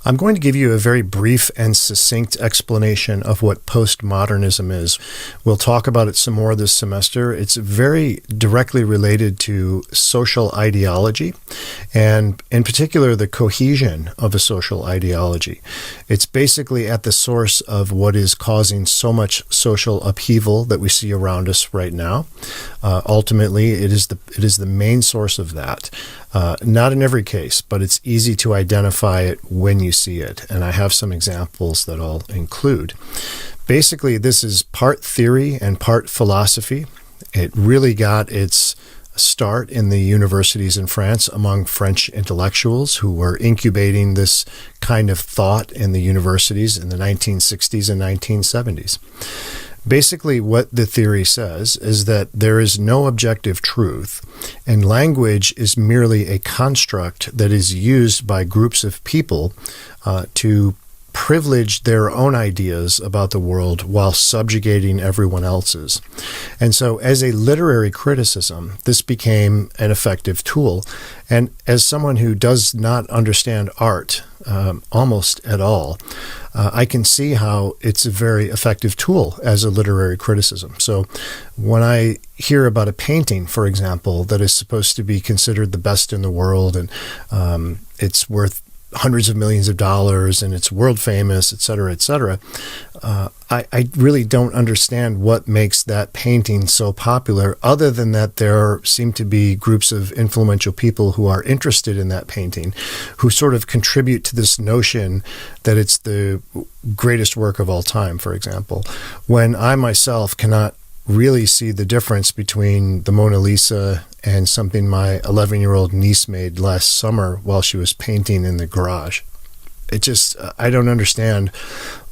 I'm going to give you a very brief and succinct explanation of what postmodernism is. We'll talk about it some more this semester. It's very directly related to social ideology, and in particular, the cohesion of a social ideology. It's basically at the source of what is causing so much social upheaval that we see around us right now. Ultimately, it is the main source of that. Not in every case, but it's easy to identify it when you see it. And I have some examples that I'll include. Basically, this is part theory and part philosophy. It really got its start in the universities in France among French intellectuals who were incubating this kind of thought in the universities in the 1960s and 1970s. Basically, what the theory says is that there is no objective truth, and language is merely a construct that is used by groups of people to privilege their own ideas about the world while subjugating everyone else's. And so as a literary criticism, this became an effective tool. And as someone who does not understand art almost at all, I can see how it's a very effective tool as a literary criticism. So when I hear about a painting, for example, that is supposed to be considered the best in the world, and it's worth hundreds of millions of dollars and it's world famous, et cetera, I really don't understand what makes that painting so popular, other than that there seem to be groups of influential people who are interested in that painting, who sort of contribute to this notion that it's the greatest work of all time, for example, when I myself cannot really see the difference between the Mona Lisa and something my 11-year-old niece made last summer while she was painting in the garage. I don't understand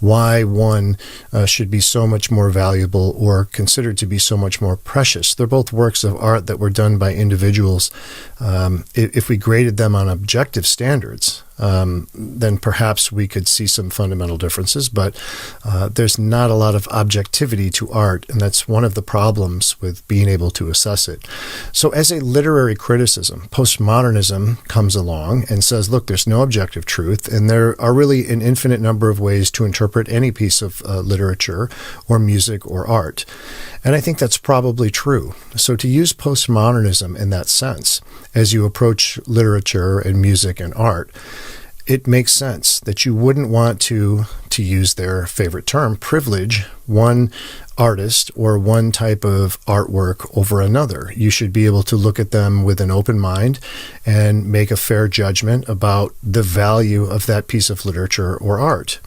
why one should be so much more valuable or considered to be so much more precious. They're both works of art that were done by individuals. If we graded them on objective standards, then perhaps we could see some fundamental differences, but there's not a lot of objectivity to art, and that's one of the problems with being able to assess it. So as a literary criticism, postmodernism comes along and says, look, there's no objective truth, and there are really an infinite number of ways to interpret any piece of literature or music or art. And I think that's probably true. So to use postmodernism in that sense, as you approach literature and music and art, it makes sense that you wouldn't want to use their favorite term, privilege one artist or one type of artwork over another. You should be able to look at them with an open mind and make a fair judgment about the value of that piece of literature or art.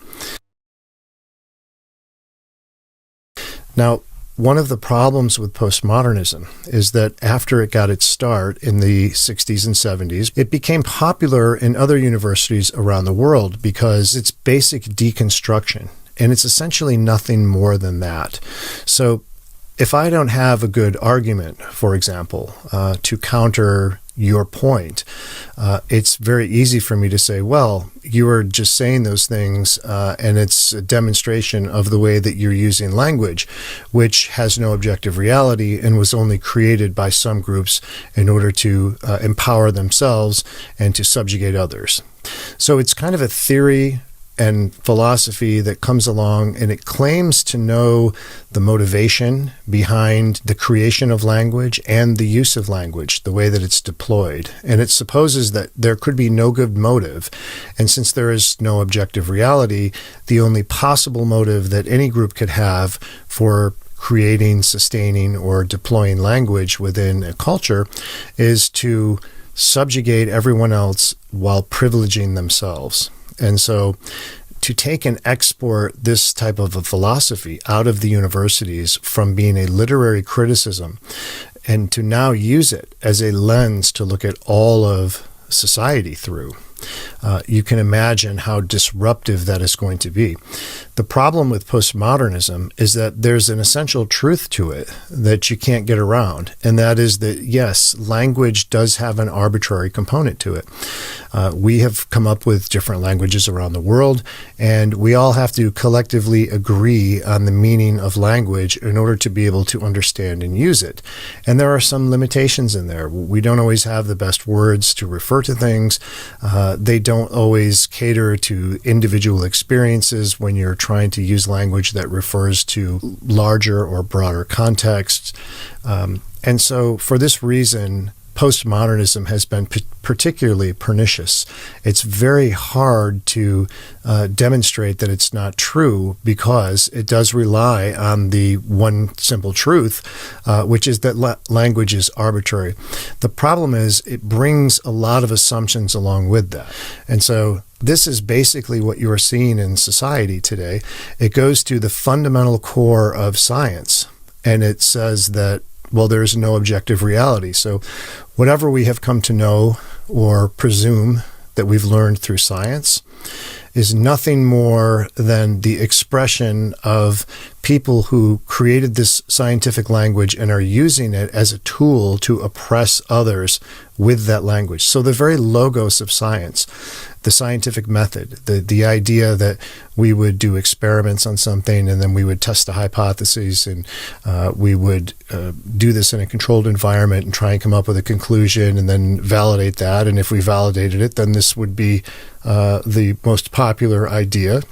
Now, one of the problems with postmodernism is that after it got its start in the 60s and 70s, it became popular in other universities around the world because it's basic deconstruction, and it's essentially nothing more than that. So if I don't have a good argument, for example, to counter your point, it's very easy for me to say, well, you were just saying those things, and it's a demonstration of the way that you're using language, which has no objective reality and was only created by some groups in order to empower themselves and to subjugate others. So it's kind of a theory and philosophy that comes along, and it claims to know the motivation behind the creation of language and the use of language, the way that it's deployed. And it supposes that there could be no good motive. And since there is no objective reality, the only possible motive that any group could have for creating, sustaining, or deploying language within a culture is to subjugate everyone else while privileging themselves. And so to take and export this type of a philosophy out of the universities from being a literary criticism and to now use it as a lens to look at all of society through, you can imagine how disruptive that is going to be. The problem with postmodernism is that there's an essential truth to it that you can't get around, and that is that, yes, language does have an arbitrary component to it. We have come up with different languages around the world, and we all have to collectively agree on the meaning of language in order to be able to understand and use it. And there are some limitations in there. We don't always have the best words to refer to things. They don't always cater to individual experiences when you're trying to use language that refers to larger or broader contexts. And so for this reason, postmodernism has been particularly pernicious. It's very hard to demonstrate that it's not true because it does rely on the one simple truth, which is that language is arbitrary. The problem is it brings a lot of assumptions along with that. And so this is basically what you are seeing in society today. It goes to the fundamental core of science, and it says that, well, there's no objective reality. So whatever we have come to know or presume that we've learned through science is nothing more than the expression of people who created this scientific language and are using it as a tool to oppress others with that language. So the very logos of science, the scientific method, the idea that we would do experiments on something and then we would test the hypotheses and we would do this in a controlled environment and try and come up with a conclusion and then validate that. And if we validated it, then this would be the most popular idea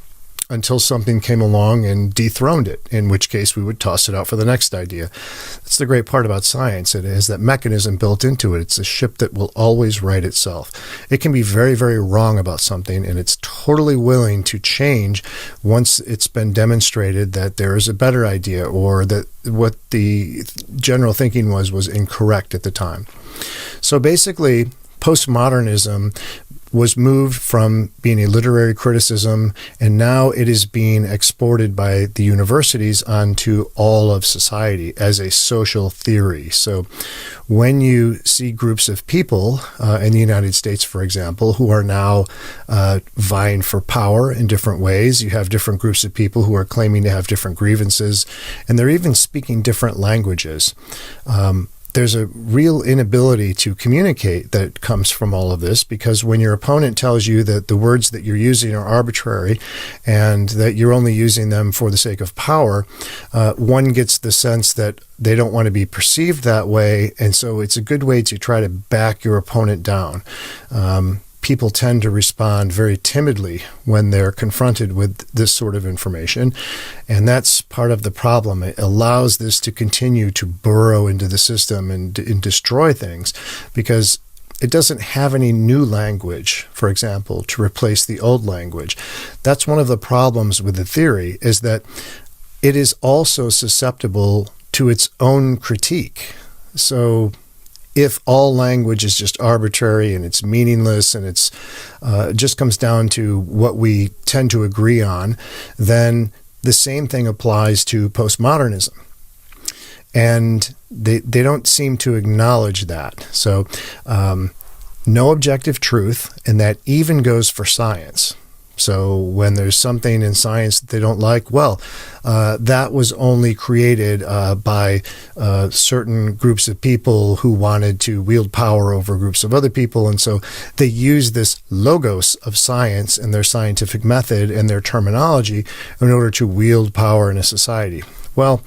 until something came along and dethroned it, in which case we would toss it out for the next idea. That's the great part about science. It has that mechanism built into it. It's a ship that will always right itself. It can be very, very wrong about something, and it's totally willing to change once it's been demonstrated that there is a better idea or that what the general thinking was incorrect at the time. So basically, postmodernism was moved from being a literary criticism, and now it is being exported by the universities onto all of society as a social theory. So when you see groups of people in the United States, for example, who are now vying for power in different ways, you have different groups of people who are claiming to have different grievances, and they're even speaking different languages. There's a real inability to communicate that comes from all of this, because when your opponent tells you that the words that you're using are arbitrary and that you're only using them for the sake of power, one gets the sense that they don't want to be perceived that way, and so it's a good way to try to back your opponent down. People tend to respond very timidly when they're confronted with this sort of information, and that's part of the problem. It allows this to continue to burrow into the system and destroy things because it doesn't have any new language, for example, to replace the old language. That's one of the problems with the theory, is that it is also susceptible to its own critique. So if all language is just arbitrary and it's meaningless and it just comes down to what we tend to agree on, then the same thing applies to postmodernism. And they don't seem to acknowledge that. So no objective truth, and that even goes for science. So when there's something in science that they don't like, well, that was only created by certain groups of people who wanted to wield power over groups of other people. And so they use this logos of science and their scientific method and their terminology in order to wield power in a society. Well,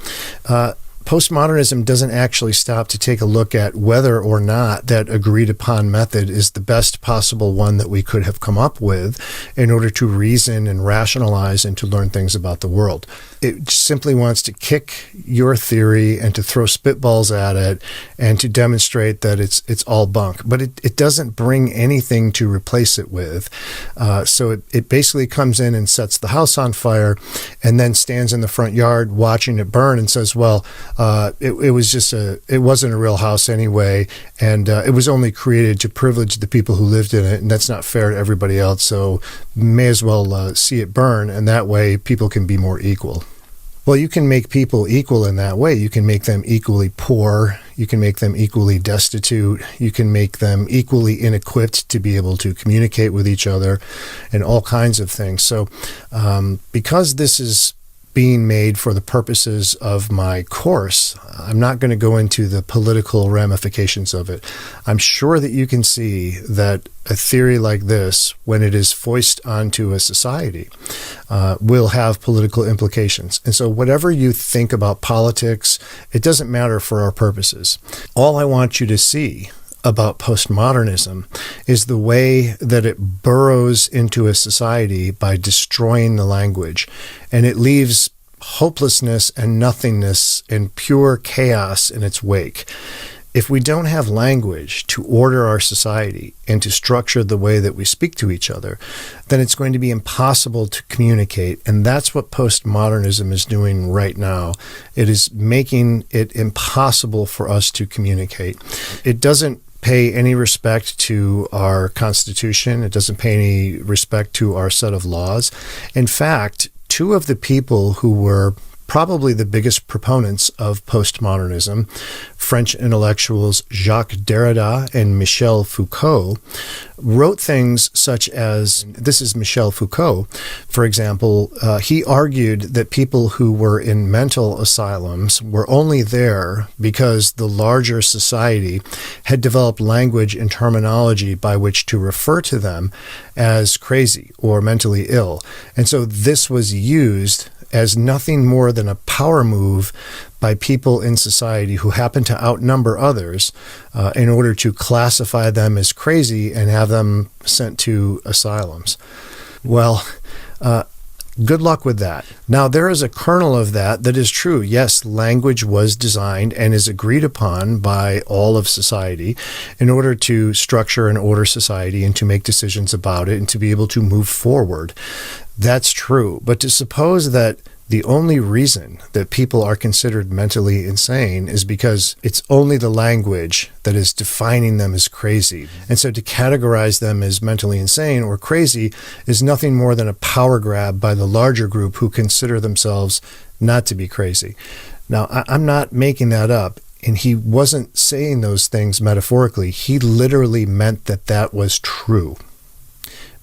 postmodernism doesn't actually stop to take a look at whether or not that agreed upon method is the best possible one that we could have come up with in order to reason and rationalize and to learn things about the world. It simply wants to kick your theory and to throw spitballs at it and to demonstrate that it's all bunk. But it doesn't bring anything to replace it with. So it basically comes in and sets the house on fire and then stands in the front yard watching it burn and says, well, it wasn't a real house anyway, and it was only created to privilege the people who lived in it, and that's not fair to everybody else, so may as well see it burn, and that way people can be more equal. Well, you can make people equal in that way. You can make them equally poor. You can make them equally destitute. You can make them equally inequipped to be able to communicate with each other and all kinds of things. So because this is being made for the purposes of my course, I'm not going to go into the political ramifications of it. I'm sure that you can see that a theory like this, when it is foisted onto a society, will have political implications. And so whatever you think about politics, it doesn't matter for our purposes. All I want you to see about postmodernism is the way that it burrows into a society by destroying the language, and it leaves hopelessness and nothingness and pure chaos in its wake. If we don't have language to order our society and to structure the way that we speak to each other, then it's going to be impossible to communicate. And that's what postmodernism is doing right now. It is making it impossible for us to communicate. It doesn't pay any respect to our Constitution. It doesn't pay any respect to our set of laws. In fact, two of the people who were probably the biggest proponents of postmodernism, French intellectuals Jacques Derrida and Michel Foucault, wrote things such as, this is Michel Foucault, for example, he argued that people who were in mental asylums were only there because the larger society had developed language and terminology by which to refer to them as crazy or mentally ill. And so this was used as nothing more than a power move by people in society who happen to outnumber others in order to classify them as crazy and have them sent to asylums. Well, good luck with that. Now, there is a kernel of that is true. Yes, language was designed and is agreed upon by all of society in order to structure and order society and to make decisions about it and to be able to move forward. That's true. But to suppose that the only reason that people are considered mentally insane is because it's only the language that is defining them as crazy. And so to categorize them as mentally insane or crazy is nothing more than a power grab by the larger group who consider themselves not to be crazy. Now, I'm not making that up. And he wasn't saying those things metaphorically. He literally meant that that was true.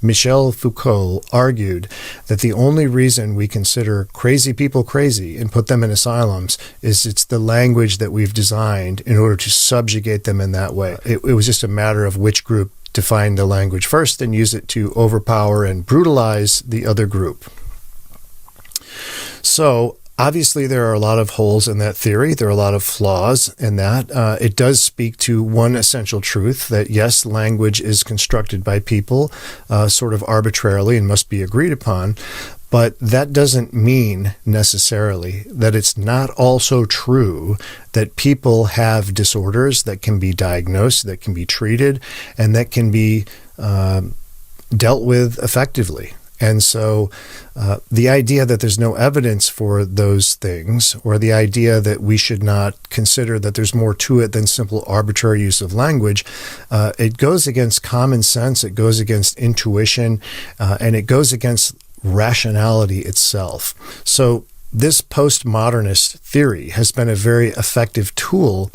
Michel Foucault argued that the only reason we consider crazy people crazy and put them in asylums is it's the language that we've designed in order to subjugate them in that way. It was just a matter of which group defined the language first and use it to overpower and brutalize the other group. So, obviously, there are a lot of holes in that theory. There are a lot of flaws in that. It does speak to one essential truth that, yes, language is constructed by people sort of arbitrarily and must be agreed upon. But that doesn't mean necessarily that it's not also true that people have disorders that can be diagnosed, that can be treated, and that can be dealt with effectively. And so the idea that there's no evidence for those things, or the idea that we should not consider that there's more to it than simple arbitrary use of language, it goes against common sense, it goes against intuition, and it goes against rationality itself. So this postmodernist theory has been a very effective tool,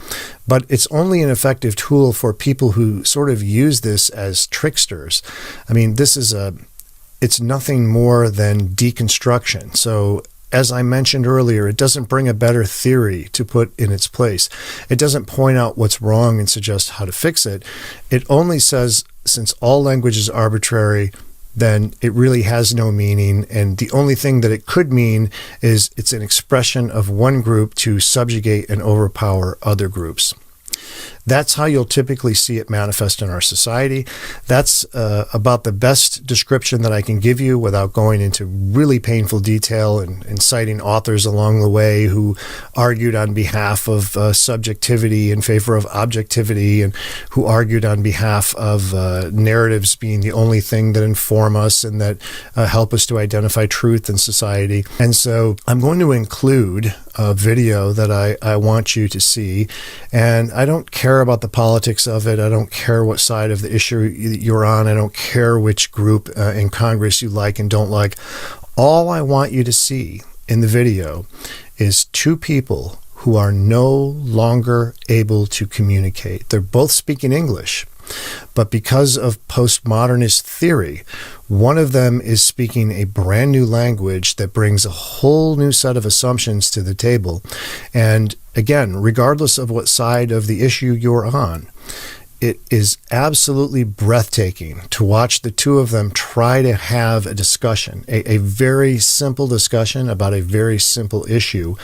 but it's only an effective tool for people who sort of use this as tricksters. I mean, it's nothing more than deconstruction. So as I mentioned earlier, it doesn't bring a better theory to put in its place. It doesn't point out what's wrong and suggest how to fix it. It only says, since all language is arbitrary, then it really has no meaning. And the only thing that it could mean is it's an expression of one group to subjugate and overpower other groups. That's how you'll typically see it manifest in our society. That's about the best description that I can give you without going into really painful detail and citing authors along the way who argued on behalf of subjectivity in favor of objectivity, and who argued on behalf of narratives being the only thing that inform us and that help us to identify truth in society. And so I'm going to include a video that I want you to see, and I don't care about the politics of it. I don't care what side of the issue you're on. I don't care which group in Congress you like and don't like. All I want you to see in the video is two people who are no longer able to communicate. They're both speaking English, but because of postmodernist theory, one of them is speaking a brand new language that brings a whole new set of assumptions to the table. And again, regardless of what side of the issue you're on, it is absolutely breathtaking to watch the two of them try to have a discussion, a very simple discussion about a very simple issue,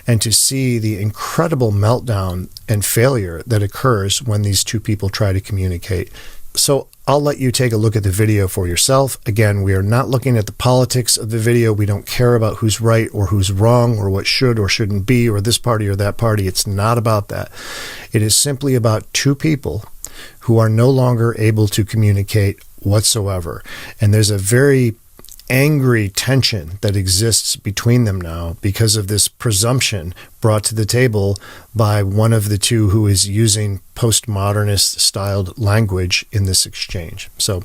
and to see the incredible meltdown and failure that occurs when these two people try to communicate. So I'll let you take a look at the video for yourself. Again, we are not looking at the politics of the video. We don't care about who's right or who's wrong or what should or shouldn't be or this party or that party. It's not about that. It is simply about two people who are no longer able to communicate whatsoever. And there's a very angry tension that exists between them now because of this presumption brought to the table by one of the two who is using postmodernist styled language in this exchange. So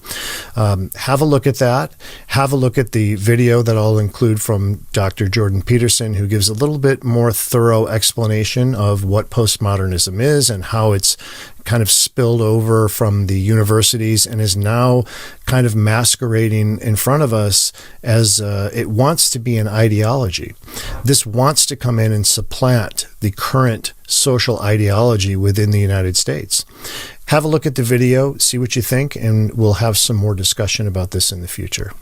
have a look at that. Have a look at the video that I'll include from Dr. Jordan Peterson, who gives a little bit more thorough explanation of what postmodernism is and how it's kind of spilled over from the universities and is now kind of masquerading in front of us as it wants to be an ideology. This wants to come in and supplant the current social ideology within the United States. Have a look at the video, see what you think, and we'll have some more discussion about this in the future.